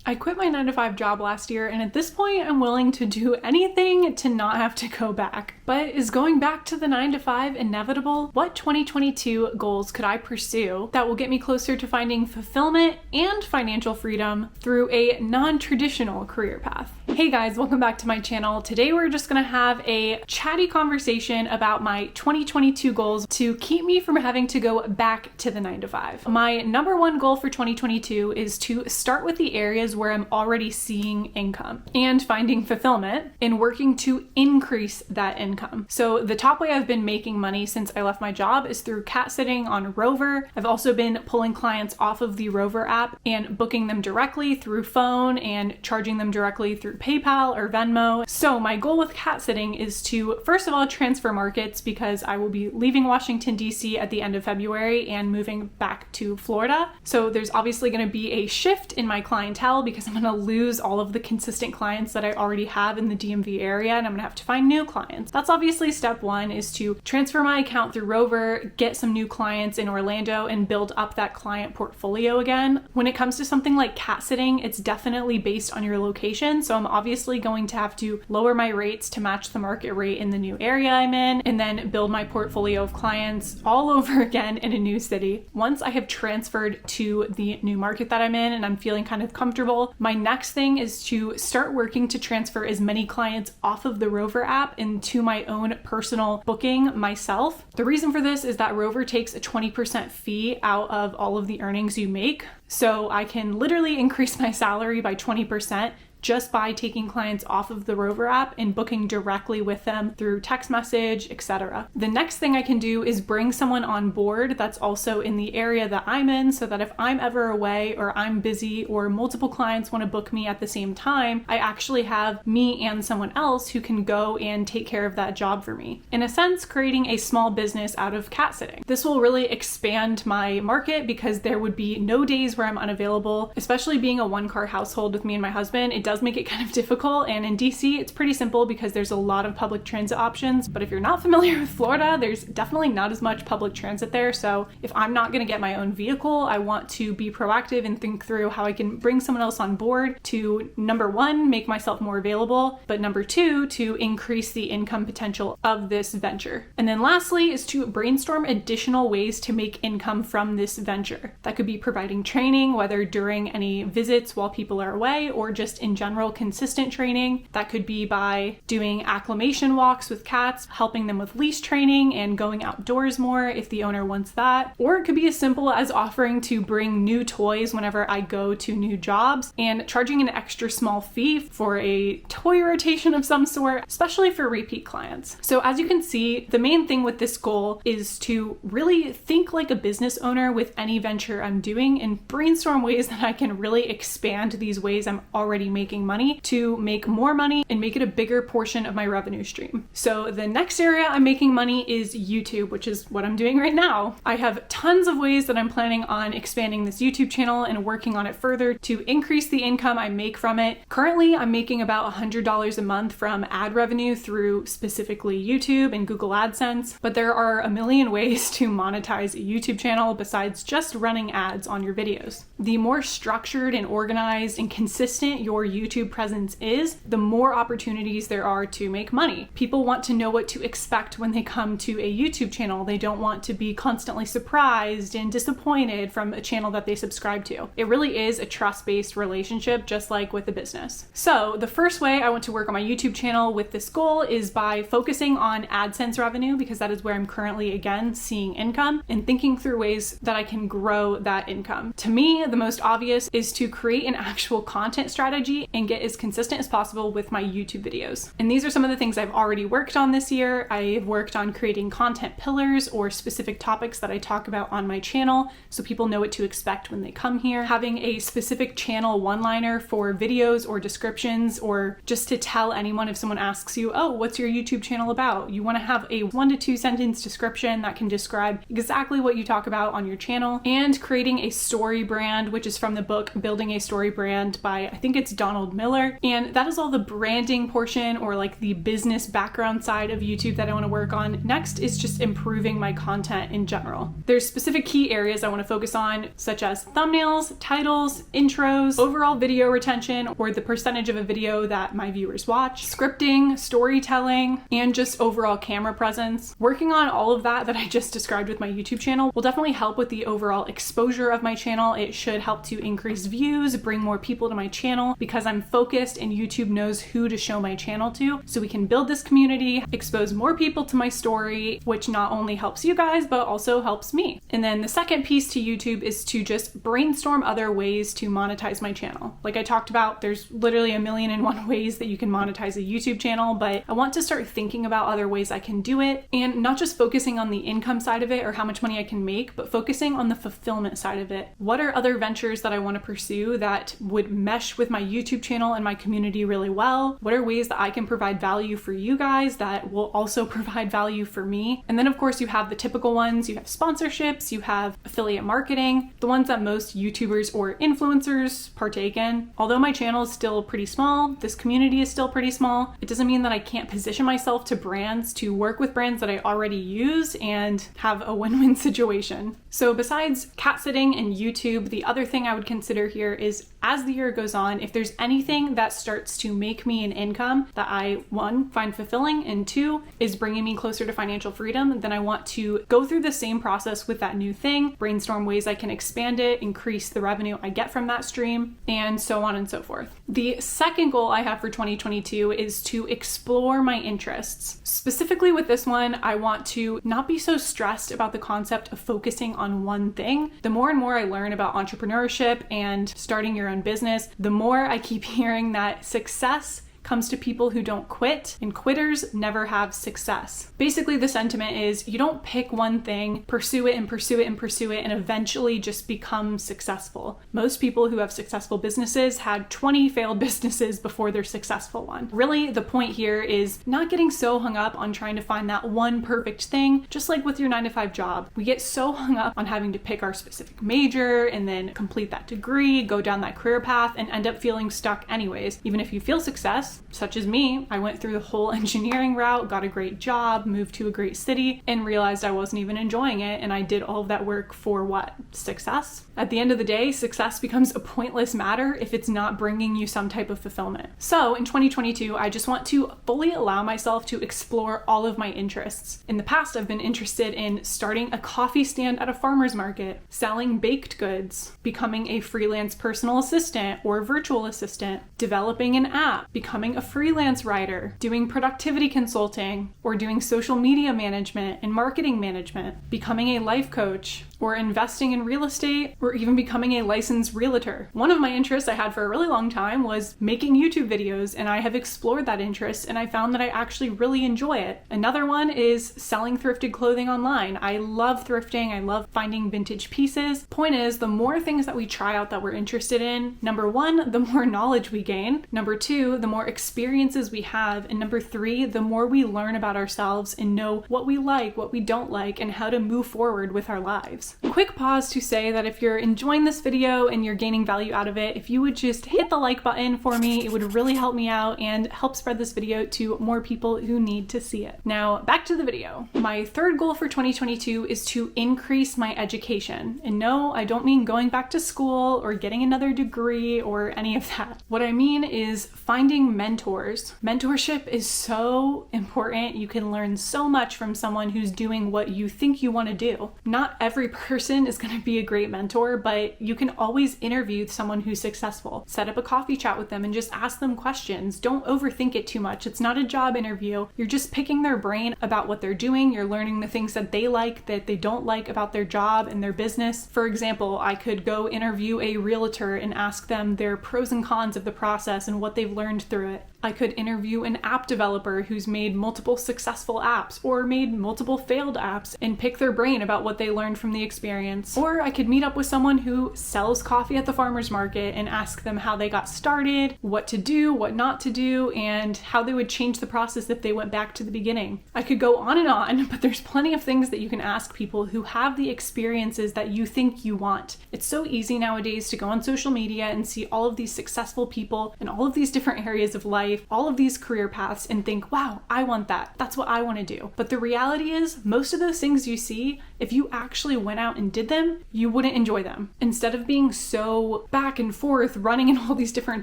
I quit my 9-to-5 job last year, and at this point I'm willing to do anything to not have to go back. But is going back to the 9-to-5 inevitable? What 2022 goals could I pursue that will get me closer to finding fulfillment and financial freedom through a non-traditional career path? Hey guys, welcome back to my channel. Today we're just gonna have a chatty conversation about my 2022 goals to keep me from having to go back to the 9-to-5. My number one goal for 2022 is to start with the areas where I'm already seeing income and finding fulfillment in working to increase that income. So the top way I've been making money since I left my job is through cat sitting on Rover. I've also been pulling clients off of the Rover app and booking them directly through phone and charging them directly through PayPal or Venmo. So my goal with cat sitting is to, first of all, transfer markets because I will be leaving Washington, D.C. at the end of February and moving back to Florida. So there's obviously going to be a shift in my clientele because I'm going to lose all of the consistent clients that I already have in the DMV area, and I'm going to have to find new clients. That's obviously step one, is to transfer my account through Rover, get some new clients in Orlando, and build up that client portfolio again. When it comes to something like cat sitting, it's definitely based on your location. So I'm obviously going to have to lower my rates to match the market rate in the new area I'm in, and then build my portfolio of clients all over again in a new city. Once I have transferred to the new market that I'm in and I'm feeling kind of comfortable, my next thing is to start working to transfer as many clients off of the Rover app into my own personal booking myself. The reason for this is that Rover takes a 20% fee out of all of the earnings you make. So I can literally increase my salary by 20% just by taking clients off of the Rover app and booking directly with them through text message, etc. The next thing I can do is bring someone on board that's also in the area that I'm in, so that if I'm ever away or I'm busy or multiple clients want to book me at the same time, I actually have me and someone else who can go and take care of that job for me. In a sense, creating a small business out of cat sitting. This will really expand my market because there would be no days where I'm unavailable, especially being a one-car household with me and my husband. It does make it kind of difficult, and in DC it's pretty simple because there's a lot of public transit options, but if you're not familiar with Florida, there's definitely not as much public transit there. So if I'm not going to get my own vehicle, I want to be proactive and think through how I can bring someone else on board to, number one, make myself more available, but number two, to increase the income potential of this venture. And then lastly is to brainstorm additional ways to make income from this venture. That could be providing training, whether during any visits while people are away or just in general consistent training. That could be by doing acclimation walks with cats, helping them with leash training and going outdoors more if the owner wants that. Or it could be as simple as offering to bring new toys whenever I go to new jobs and charging an extra small fee for a toy rotation of some sort, especially for repeat clients. So as you can see, the main thing with this goal is to really think like a business owner with any venture I'm doing and brainstorm ways that I can really expand these ways I'm already making money to make more money and make it a bigger portion of my revenue stream. So the next area I'm making money is YouTube, which is what I'm doing right now. I have tons of ways that I'm planning on expanding this YouTube channel and working on it further to increase the income I make from it. Currently, I'm making about $100 a month from ad revenue through specifically YouTube and Google AdSense, but there are a million ways to monetize a YouTube channel besides just running ads on your videos. The more structured and organized and consistent your YouTube presence is, the more opportunities there are to make money. People want to know what to expect when they come to a YouTube channel. They don't want to be constantly surprised and disappointed from a channel that they subscribe to. It really is a trust-based relationship, just like with a business. So the first way I want to work on my YouTube channel with this goal is by focusing on AdSense revenue, because that is where I'm currently, again, seeing income, and thinking through ways that I can grow that income. To me, the most obvious is to create an actual content strategy and get as consistent as possible with my YouTube videos. And these are some of the things I've already worked on this year. I've worked on creating content pillars or specific topics that I talk about on my channel so people know what to expect when they come here. Having a specific channel one-liner for videos or descriptions, or just to tell anyone if someone asks you, oh, what's your YouTube channel about? You want to have a 1 to 2 sentence description that can describe exactly what you talk about on your channel. And creating a story brand, which is from the book Building a Story Brand by, I think it's Donald Donald Miller. And that is all the branding portion, or like the business background side of YouTube, that I want to work on. Next is just improving my content in general. There's specific key areas I want to focus on, such as thumbnails, titles, intros, overall video retention, or the percentage of a video that my viewers watch, scripting, storytelling, and just overall camera presence. Working on all of that I just described with my YouTube channel will definitely help with the overall exposure of my channel. It should help to increase views, bring more people to my channel, because I'm focused and YouTube knows who to show my channel to. So we can build this community, expose more people to my story, which not only helps you guys, but also helps me. And then the second piece to YouTube is to just brainstorm other ways to monetize my channel. Like I talked about, there's literally 1,000,001 ways that you can monetize a YouTube channel, but I want to start thinking about other ways I can do it, and not just focusing on the income side of it or how much money I can make, but focusing on the fulfillment side of it. What are other ventures that I want to pursue that would mesh with my YouTube channel and my community really well? What are ways that I can provide value for you guys that will also provide value for me? And then of course you have the typical ones. You have sponsorships, you have affiliate marketing, the ones that most YouTubers or influencers partake in. Although my channel is still pretty small, this community is still pretty small, it doesn't mean that I can't position myself to brands, to work with brands that I already use and have a win-win situation. So besides cat sitting and YouTube, the other thing I would consider here is, as the year goes on, if there's anything that starts to make me an income that I, one, find fulfilling, and two, is bringing me closer to financial freedom, then I want to go through the same process with that new thing, brainstorm ways I can expand it, increase the revenue I get from that stream, and so on and so forth. The second goal I have for 2022 is to explore my interests. Specifically with this one, I want to not be so stressed about the concept of focusing on one thing. The more and more I learn about entrepreneurship and starting your own business, the more I keep hearing that success comes to people who don't quit, and quitters never have success. Basically, the sentiment is you don't pick one thing, pursue it and pursue it and pursue it, and eventually just become successful. Most people who have successful businesses had 20 failed businesses before their successful one. Really, the point here is not getting so hung up on trying to find that one perfect thing, just like with your 9-to-5 job. We get so hung up on having to pick our specific major and then complete that degree, go down that career path, and end up feeling stuck anyways. Even if you feel success, such as me, I went through the whole engineering route, got a great job, moved to a great city, and realized I wasn't even enjoying it, and I did all of that work for what? Success? At the end of the day, success becomes a pointless matter if it's not bringing you some type of fulfillment. So in 2022, I just want to fully allow myself to explore all of my interests. In the past, I've been interested in starting a coffee stand at a farmer's market, selling baked goods, becoming a freelance personal assistant or virtual assistant, developing an app, becoming a freelance writer, doing productivity consulting, or doing social media management and marketing management, becoming a life coach, or investing in real estate, or even becoming a licensed realtor. One of my interests I had for a really long time was making YouTube videos, and I have explored that interest, and I found that I actually really enjoy it. Another one is selling thrifted clothing online. I love thrifting. I love finding vintage pieces. Point is, the more things that we try out that we're interested in, number one, the more knowledge we gain. Number two, the more experiences we have. And number three, the more we learn about ourselves and know what we like, what we don't like, and how to move forward with our lives. Quick pause to say that if you're enjoying this video and you're gaining value out of it, if you would just hit the like button for me, it would really help me out and help spread this video to more people who need to see it. Now, back to the video. My third goal for 2022 is to increase my education. And no, I don't mean going back to school or getting another degree or any of that. What I mean is finding mentors. Mentorship is so important. You can learn so much from someone who's doing what you think you want to do. Not every person is going to be a great mentor, but you can always interview someone who's successful. Set up a coffee chat with them and just ask them questions. Don't overthink it too much. It's not a job interview. You're just picking their brain about what they're doing. You're learning the things that they like, that they don't like about their job and their business. For example, I could go interview a realtor and ask them their pros and cons of the process and what they've learned through it. I could interview an app developer who's made multiple successful apps or made multiple failed apps and pick their brain about what they learned from the experience. Or I could meet up with someone who sells coffee at the farmer's market and ask them how they got started, what to do, what not to do, and how they would change the process if they went back to the beginning. I could go on, but there's plenty of things that you can ask people who have the experiences that you think you want. It's so easy nowadays to go on social media and see all of these successful people in all of these different areas of life, all of these career paths, and think, wow, I want that. That's what I want to do. But the reality is, most of those things you see, if you actually went out and did them, you wouldn't enjoy them. Instead of being so back and forth, running in all these different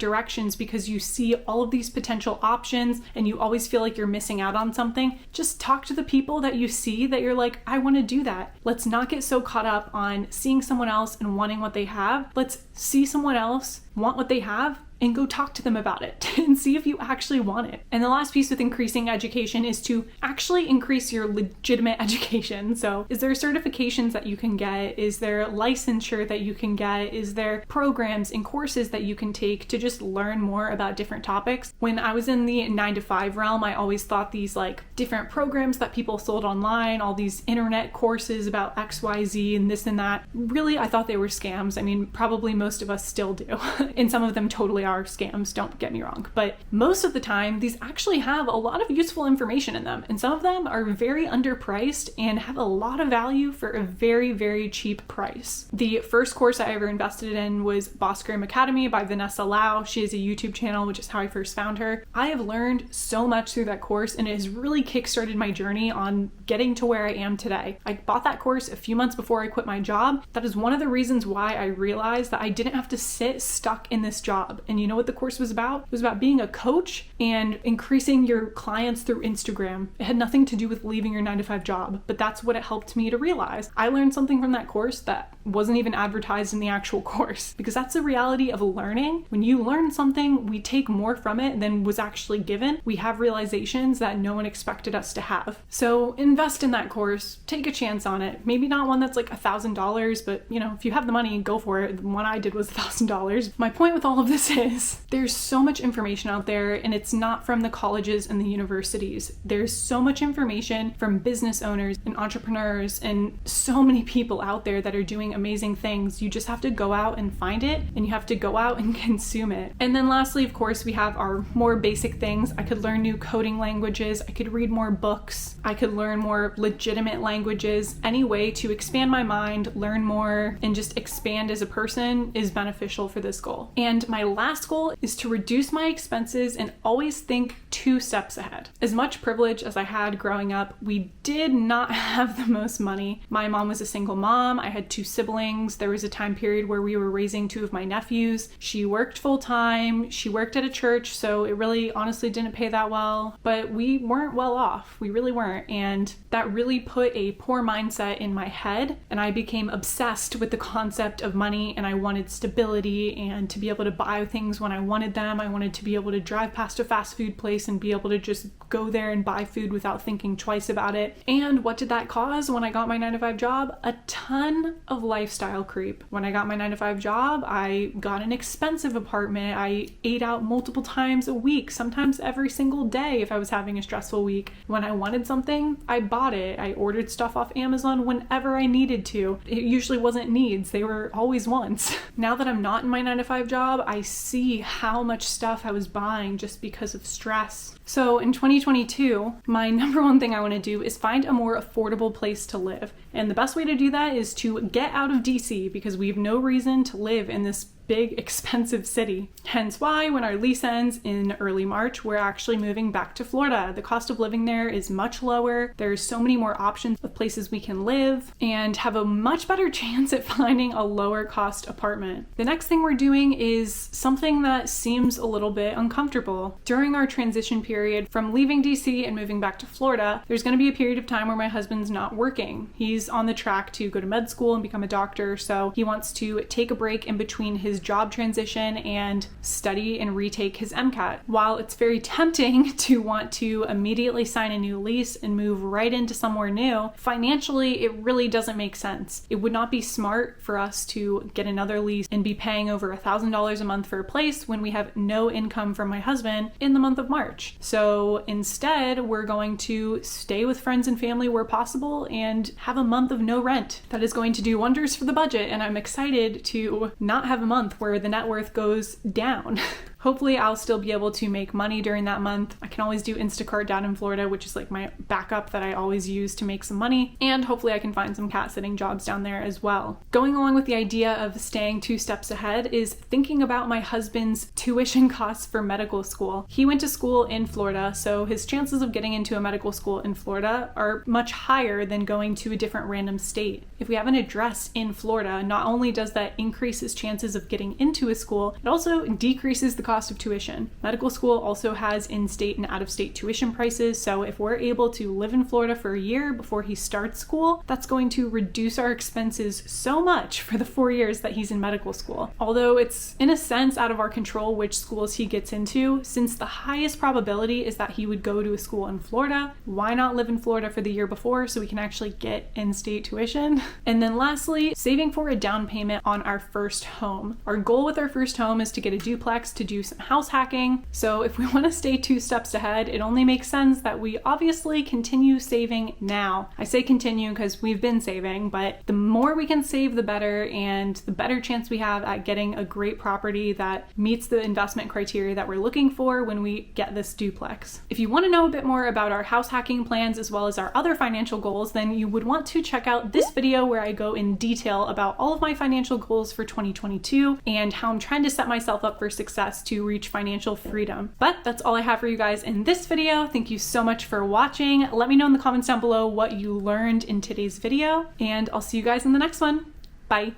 directions because you see all of these potential options and you always feel like you're missing out on something, just talk to the people that you see that you're like, I want to do that. Let's not get so caught up on seeing someone else and wanting what they have. Let's see someone else, want what they have, and go talk to them about it and see if you actually want it. And the last piece with increasing education is to actually increase your legitimate education. So is there certifications that you can get? Is there licensure that you can get? Is there programs and courses that you can take to just learn more about different topics? When I was in the 9-to-5 realm, I always thought these like different programs that people sold online, all these internet courses about XYZ and this and that, really, I thought they were scams. I mean, probably most of us still do. And some of them totally are scams, don't get me wrong, but most of the time these actually have a lot of useful information in them, and some of them are very underpriced and have a lot of value for a very, very cheap price. The first course I ever invested in was Boss Gram Academy by Vanessa Lau. She has a YouTube channel, which is how I first found her. I have learned so much through that course, and it has really kickstarted my journey on getting to where I am today. I bought that course a few months before I quit my job. That is one of the reasons why I realized that I didn't have to sit stuck in this job. And you know what the course was about? It was about being a coach and increasing your clients through Instagram. It had nothing to do with leaving your 9-to-5 job, but that's what it helped me to realize. I learned something from that course that wasn't even advertised in the actual course, because that's the reality of learning. When you learn something, we take more from it than was actually given. We have realizations that no one expected us to have. So invest in that course, take a chance on it. Maybe not one that's like $1,000, but if you have the money, go for it. The one I did was $1,000. My point with all of this is there's so much information out there, and it's not from the colleges and the universities. There's so much information from business owners and entrepreneurs and so many people out there that are doing amazing things. You just have to go out and find it, and you have to go out and consume it. And then lastly, of course, we have our more basic things. I could learn new coding languages. I could read more books. I could learn more legitimate languages. Any way to expand my mind, learn more, and just expand as a person is beneficial for this goal. And my last goal is to reduce my expenses and always think 2 steps ahead. As much privilege as I had growing up, we did not have the most money. My mom was a single mom. I had 2 siblings. There was a time period where we were raising 2 of my nephews. She worked full time. She worked at a church, so it really honestly didn't pay that well, but we weren't well off. We really weren't. And that really put a poor mindset in my head, and I became obsessed with the concept of money, and I wanted stability and to be able to buy things when I wanted them. I wanted to be able to drive past a fast food place and be able to just go there and buy food without thinking twice about it. And what did that cause when I got my 9-to-5 job? A ton of lifestyle creep. When I got my 9-to-5 job, I got an expensive apartment. I ate out multiple times a week, sometimes every single day if I was having a stressful week. When I wanted something, I bought it. I ordered stuff off Amazon whenever I needed to. It usually wasn't needs, they were always wants. Now that I'm not in my 9-to-5 job, I see how much stuff I was buying just because of stress. So in 2022, my number one thing I want to do is find a more affordable place to live. And the best way to do that is to get out of DC, because we have no reason to live in this big, expensive city. Hence why when our lease ends in early March, we're actually moving back to Florida. The cost of living there is much lower. There's so many more options of places we can live and have a much better chance at finding a lower cost apartment. The next thing we're doing is something that seems a little bit uncomfortable. During our transition period from leaving DC and moving back to Florida, there's going to be a period of time where my husband's not working. He's on the track to go to med school and become a doctor, so he wants to take a break in between his job transition and study and retake his MCAT. While it's very tempting to want to immediately sign a new lease and move right into somewhere new, financially, it really doesn't make sense. It would not be smart for us to get another lease and be paying over $1,000 a month for a place when we have no income from my husband in the month of March. So instead, we're going to stay with friends and family where possible and have a month of no rent. That is going to do wonders for the budget, and I'm excited to not have a month where the net worth goes down. Hopefully I'll still be able to make money during that month. I can always do Instacart down in Florida, which is like my backup that I always use to make some money. And hopefully I can find some cat sitting jobs down there as well. Going along with the idea of staying 2 steps ahead is thinking about my husband's tuition costs for medical school. He went to school in Florida, so his chances of getting into a medical school in Florida are much higher than going to a different random state. If we have an address in Florida, not only does that increase his chances of getting into a school, it also decreases the cost of tuition. Medical school also has in-state and out-of-state tuition prices, so if we're able to live in Florida for a year before he starts school, that's going to reduce our expenses so much for the 4 years that he's in medical school. Although it's in a sense out of our control which schools he gets into, since the highest probability is that he would go to a school in Florida, why not live in Florida for the year before so we can actually get in-state tuition? And then lastly, saving for a down payment on our first home. Our goal with our first home is to get a duplex to do some house hacking. So if we want to stay 2 steps ahead, it only makes sense that we obviously continue saving now. I say continue because we've been saving, but the more we can save, the better, and the better chance we have at getting a great property that meets the investment criteria that we're looking for when we get this duplex. If you want to know a bit more about our house hacking plans as well as our other financial goals, then you would want to check out this video where I go in detail about all of my financial goals for 2022 and how I'm trying to set myself up for success to reach financial freedom. But that's all I have for you guys in this video. Thank you so much for watching. Let me know in the comments down below what you learned in today's video, and I'll see you guys in the next one. Bye.